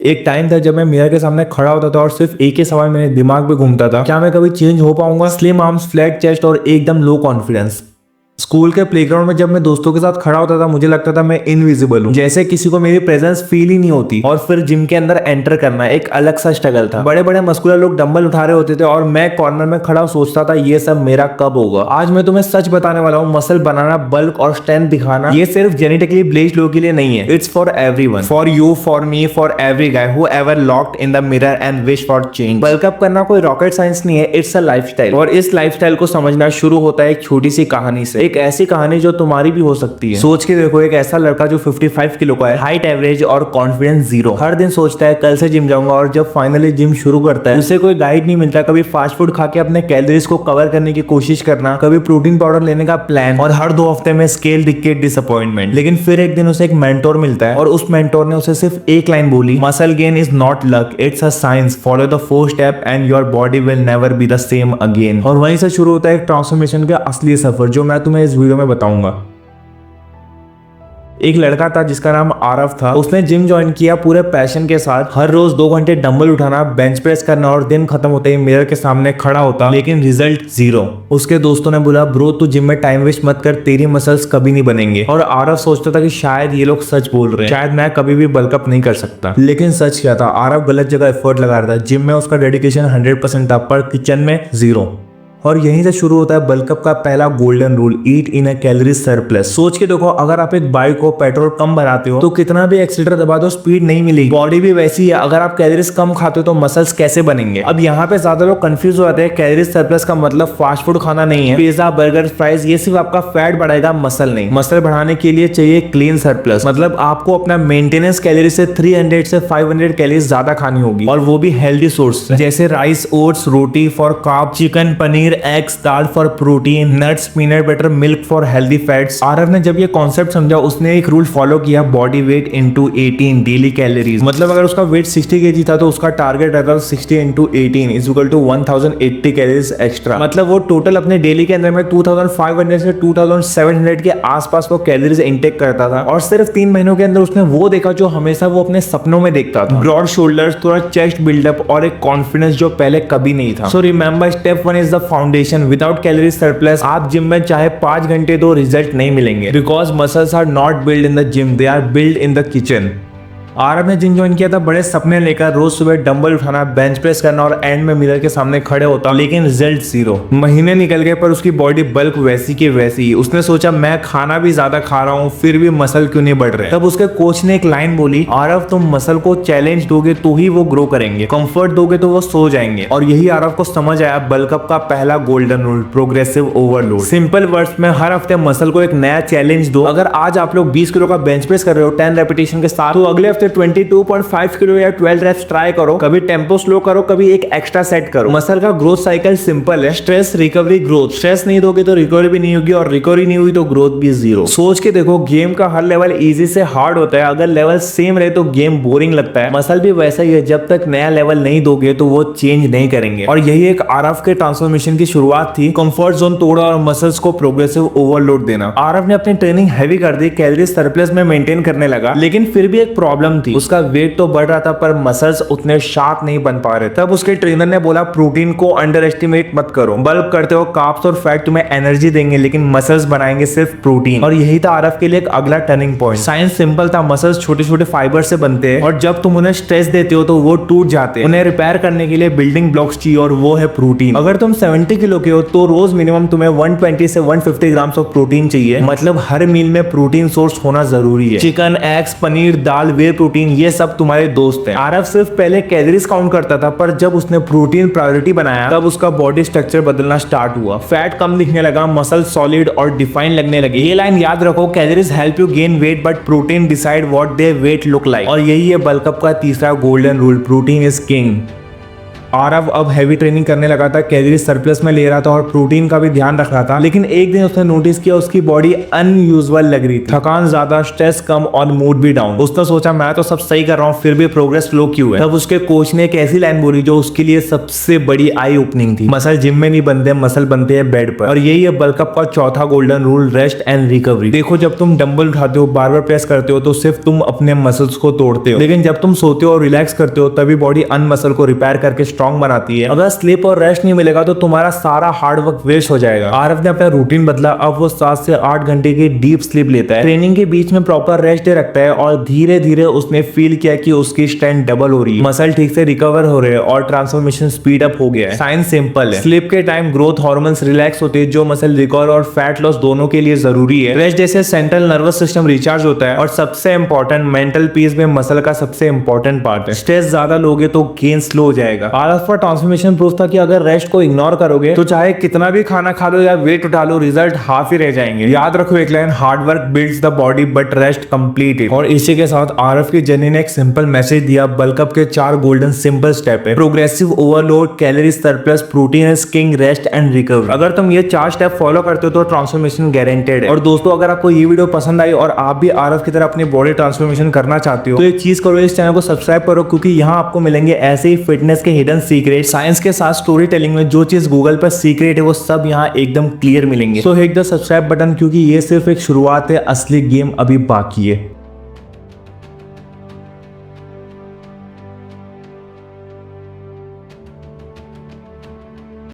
एक टाइम था जब मैं मिरर के सामने खड़ा होता था और सिर्फ एक ही सवाल मेरे दिमाग में घूमता था, क्या मैं कभी चेंज हो पाऊंगा? स्लिम आर्म्स, फ्लैट चेस्ट और एकदम लो कॉन्फिडेंस। स्कूल के प्लेग्राउंड में जब मैं दोस्तों के साथ खड़ा होता था मुझे लगता था मैं इनविजिबल हूँ, जैसे किसी को मेरी प्रेजेंस फील ही नहीं होती। और फिर जिम के अंदर एंटर करना एक अलग सा स्ट्रगल था। बड़े बड़े मस्कुलर लोग डंबल उठा रहे होते थे और मैं कॉर्नर में खड़ा सोचता था ये सब मेरा कब होगा। आज मैं तुम्हें सच बताने वाला हूँ, मसल बनाना, बल्क और स्ट्रेंथ दिखाना ये सिर्फ जेनेटिकली ब्लेस्ड लोगों के लिए नहीं है। It's for everyone, for you, for me, for every guy who ever locked in the mirror and wish for change. Bulk up करना कोई रॉकेट साइंस नहीं है, इट्स अ लाइफस्टाइल। और इस लाइफस्टाइल को समझना शुरू होता है एक छोटी सी कहानी से, एक ऐसी कहानी जो तुम्हारी भी हो सकती है। सोच के देखो, एक ऐसा लड़का जो 55 किलो का है, हाइट एवरेज और कॉन्फिडेंस जीरो, हर दिन सोचता है कल से जिम जाऊंगा, और जब फाइनली जिम शुरू करता है उसे कोई गाइड नहीं मिलता। कभी फास्ट फूड खा के अपने कैलोरीज को कवर करने की कोशिश करना, कभी प्रोटीन पाउडर लेने का प्लान, और हर 2 हफ्ते में स्केल दिख के डिसअपॉइंटमेंट। लेकिन फिर एक दिन उसे एक मेंटोर मिलता है और उस मेंटोर ने उसे सिर्फ एक लाइन बोली, muscle gain is not luck, it's a science, follow the 4 step and your body will never be the same again. और वहीं से शुरू होता है एक ट्रांसफॉर्मेशन का असली सफर जो मैं तुम्हें इस वीडियो में बताऊंगा। एक लड़का था जिसका नाम आरव था। उसने जिम ज्वाइन किया पूरे पैशन के साथ, हर रोज 2 घंटे डंबल उठाना, बेंच प्रेस करना और दिन खत्म होते ही मिरर के सामने खड़ा होता, लेकिन रिजल्ट जीरो। उसके दोस्तों ने बोला, ब्रो तू जिम में टाइम वेस्ट मत कर, तेरी मसल्स कभी नहीं बनेंगे। और आरव सोचता था कि शायद ये लोग सच बोल रहे हैं, शायद मैं कभी भी बल्कअप नहीं कर सकता। लेकिन सच क्या था, आरव गलत जगह एफर्ट लगा रहा था। जिम में उसका डेडिकेशन 100% था, पर किचन में जीरो। और यहीं से शुरू होता है बल्कअप का पहला golden rule, eat in a calorie surplus. सोच के देखो, अगर आप एक बाइक को पेट्रोल कम भराते हो तो कितना भी एक्सीलरेटर दबा दो स्पीड नहीं मिलेगी। बॉडी भी वैसी है, अगर आप कैलोरीज कम खाते हो तो मसल्स कैसे बनेंगे? अब यहाँ पे ज्यादा लोग कंफ्यूज हो जाते हैं। कैलोरी सरप्लस का मतलब फास्ट फूड खाना नहीं है, पिज्जा, बर्गर, फ्राइज, ये सिर्फ आपका फैट बढ़ाएगा, मसल नहीं। मसल बढ़ाने के लिए चाहिए क्लीन सरप्लस, मतलब आपको अपना मेंटेनेंस कैलोरी से 300 से 500 कैलोरीज ज्यादा खानी होगी, और वो भी हेल्दी सोर्स से, जैसे rice, oats, roti for carb, chicken, paneer, eggs, dal for protein, nuts, peanut butter, milk for healthy fats. Aarav ने जब ये कॉन्सेप्ट समझा उसने एक रूल फॉलो किया, body weight into 18 daily calories. मतलब अगर उसका वेट 60 kg था तो उसका टारगेट रहता था 60 into 18 is equal to 1080 calories extra. मतलब वो टोटल अपने डेली के अंदर में 2500 से 2700 के आसपास वो कैलोरीज इंटेक करता था। और सिर्फ 3 महीनों के अंदर उसने वो देखा जो हमेशा वो अपने सपनों में देखता था, ब्रॉड शोल्डर्स, थोड़ा चेस्ट बिल्डअप और एक कॉन्फिडेंस जो पहले कभी नहीं था। So remember, step 1 is the foundation. Without calorie surplus आप जिम में चाहे 5 घंटे दो, रिजल्ट नहीं मिलेंगे, because muscles are not build in the gym, they are build in the kitchen. Aarav ने जिम ज्वाइन किया था बड़े सपने लेकर, रोज सुबह डंबल उठाना, बेंच प्रेस करना और एंड में मिरर के सामने खड़े होता, लेकिन रिजल्ट जीरो। महीने निकल गए पर उसकी बॉडी बल्क वैसी की वैसी। उसने सोचा मैं खाना भी ज्यादा खा रहा हूँ फिर भी मसल क्यों नहीं बढ़ रहे। तब उसके कोच ने एक लाइन बोली, आरव तुम मसल को चैलेंज दोगे तो ही वो ग्रो करेंगे, कंफर्ट दोगे तो वो सो जाएंगे। और यही आरव को समझ आया बल्कअप का पहला golden rule, progressive overload. Simple words में हर हफ्ते मसल को एक नया चैलेंज दो। अगर आज आप लोग 20 किलो का बेंच प्रेस कर रहे हो 10 रेपिटेशन के साथ, तो अगले हफ्ते 22.5 किलो या 12 रेप्स ट्राई करो। कभी टेम्पो स्लो करो, कभी एक एक्स्ट्रा सेट करो। मसल का ग्रोथ साइकिल सिंपल है, स्ट्रेस, रिकवरी, ग्रोथ। स्ट्रेस नहीं दोगे तो रिकवरी भी नहीं होगी, और रिकवरी नहीं हुई तो ग्रोथ भी जीरो। सोच के देखो, गेम का हर लेवल इजी से हार्ड होता है, अगर लेवल सेम रहे तो गेम बोरिंग लगता है। मसल भी वैसा ही है, जब तक नया लेवल नहीं दोगे तो वो चेंज नहीं करेंगे। और यही एक आरव के ट्रांसफॉर्मेशन की शुरुआत थी, कंफर्ट जोन तोड़ा और मसल्स को प्रोग्रेसिव ओवरलोड देना। आरव ने अपनी ट्रेनिंग हैवी कर दी, कैलोरी सरप्लस में मेंटेन करने लगा, लेकिन फिर भी एक प्रॉब्लम थी, उसका वेट तो बढ़ रहा था पर मसल्स उतने शार्प नहीं बन पा रहे। तब उसके ट्रेनर ने बोला, प्रोटीन को अंडर एस्टिमेट मत करो, बल्क करते हो, कार्ब्स और फैट तुम्हें एनर्जी देंगे लेकिन मसल्स बनाएंगे सिर्फ प्रोटीन। और यही था आरव के लिए एक अगला टर्निंग पॉइंट। साइंस सिंपल था, मसल्स छोटे छोटे फाइबर से बनते हैं और जब तुम उन्हें स्ट्रेस देते हो तो वो टूट जाते हैं। उन्हें रिपेयर करने के लिए बिल्डिंग ब्लॉक्स चाहिए और वो है प्रोटीन। अगर तुम 70 किलो के हो तो रोज मिनिमम तुम्हें 120 से 150 ग्राम ऑफ प्रोटीन चाहिए, मतलब हर मील में प्रोटीन सोर्स होना जरूरी है। चिकन, एग्स, पनीर, दाल, वे प्रोटीन, ये सब तुम्हारे दोस्त हैं। आरव सिर्फ पहले कैलोरीज काउंट करता था, पर जब उसने प्रोटीन प्रायोरिटी बनाया तब उसका बॉडी स्ट्रक्चर बदलना स्टार्ट हुआ। फैट कम दिखने लगा, मसल सॉलिड और डिफाइन लगने लगे। ये लाइन याद रखो, calories help you gain weight but protein decide what their weight look like. और यही है बल्कअप का तीसरा golden rule, protein is king. Aarav अब हैवी ट्रेनिंग करने लगा था, कैलोरी सरप्लस में ले रहा था और प्रोटीन का भी ध्यान रख रहा था। लेकिन एक दिन उसने नोटिस किया उसकी बॉडी अनयूजुअल लग रही थी, थकान ज्यादा, स्ट्रेस कम और मूड भी डाउन। उसने सोचा मैं तो सब सही कर रहा हूँ फिर भी प्रोग्रेस स्लो क्यों है। तब उसके कोच ने एक ऐसी लाइन बोली जो उसके लिए सबसे बड़ी आई ओपनिंग थी, मसल जिम में नहीं बनते, मसल बनते हैं बेड पर। और यही है बल्क अप का चौथा golden rule, rest and recovery. देखो जब तुम डंबल उठाते हो, बार बार प्रेस करते हो तो सिर्फ तुम अपने मसल्स को तोड़ते हो, लेकिन जब तुम सोते हो और रिलैक्स करते हो तभी बॉडी अन मसल को रिपेयर करके स्ट्रॉन्ग बनाती है। अगर स्लीप और रेस्ट नहीं मिलेगा तो तुम्हारा सारा हार्ड वर्क वेस्ट हो जाएगा। आरव ने अपना रूटीन बदला, अब वो 7 से 8 घंटे की डीप स्लीप लेता है, ट्रेनिंग के बीच में प्रॉपर रेस्ट दे रखता है और धीरे धीरे उसने फील किया कि उसकी स्ट्रेंथ डबल हो रही है, मसल ठीक से रिकवर हो रहे हैं और ट्रांसफॉर्मेशन स्पीड अप हो गया है। साइंस सिंपल है, स्लीप के टाइम ग्रोथ हार्मोन्स रिलैक्स होते हैं जो मसल रिकवर और फैट लॉस दोनों के लिए जरूरी है। रेस्ट जैसे सेंट्रल नर्वस सिस्टम रिचार्ज होता है और सबसे इंपॉर्टेंट मेंटल पीस में मसल का सबसे इंपॉर्टेंट पार्ट है। स्ट्रेस ज्यादा लोगे तो गेन स्लो हो जाएगा। आरव का ट्रांसफॉर्मेशन प्रूफ था कि अगर रेस्ट को इग्नोर करोगे तो चाहे कितना भी खाना खा लो या वेट उठा लो, रिजल्ट हाफ ही रह जाएंगे। याद रखो एक line, hard work builds the body but rest complete it. और इसी के साथ आरव की जर्नी ने एक सिंपल मैसेज दिया, बल्क अप के 4 गोल्डन सिंपल स्टेप है, progressive overload, calorie surplus, protein skiing, rest and recovery. अगर तुम ये 4 स्टेप फॉलो करते हो तो ट्रांसफॉर्मेशन गारंटेड है। और दोस्तों अगर आपको ये वीडियो पसंद आई और आप भी आरव की तरह अपनी बॉडी ट्रांसफॉर्मेशन करना चाहते हो तो एक चीज करो, इस चैनल को सब्सक्राइब करो, क्योंकि यहाँ आपको मिलेंगे ऐसे ही फिटनेस के हिडन सीक्रेट, साइंस के साथ स्टोरी टेलिंग में जो चीज गूगल पर सीक्रेट है वो सब यहाँ एकदम क्लियर मिलेंगे। सो हिट द सब्सक्राइब बटन, क्योंकि ये सिर्फ एक शुरुआत है, असली गेम अभी बाकी है।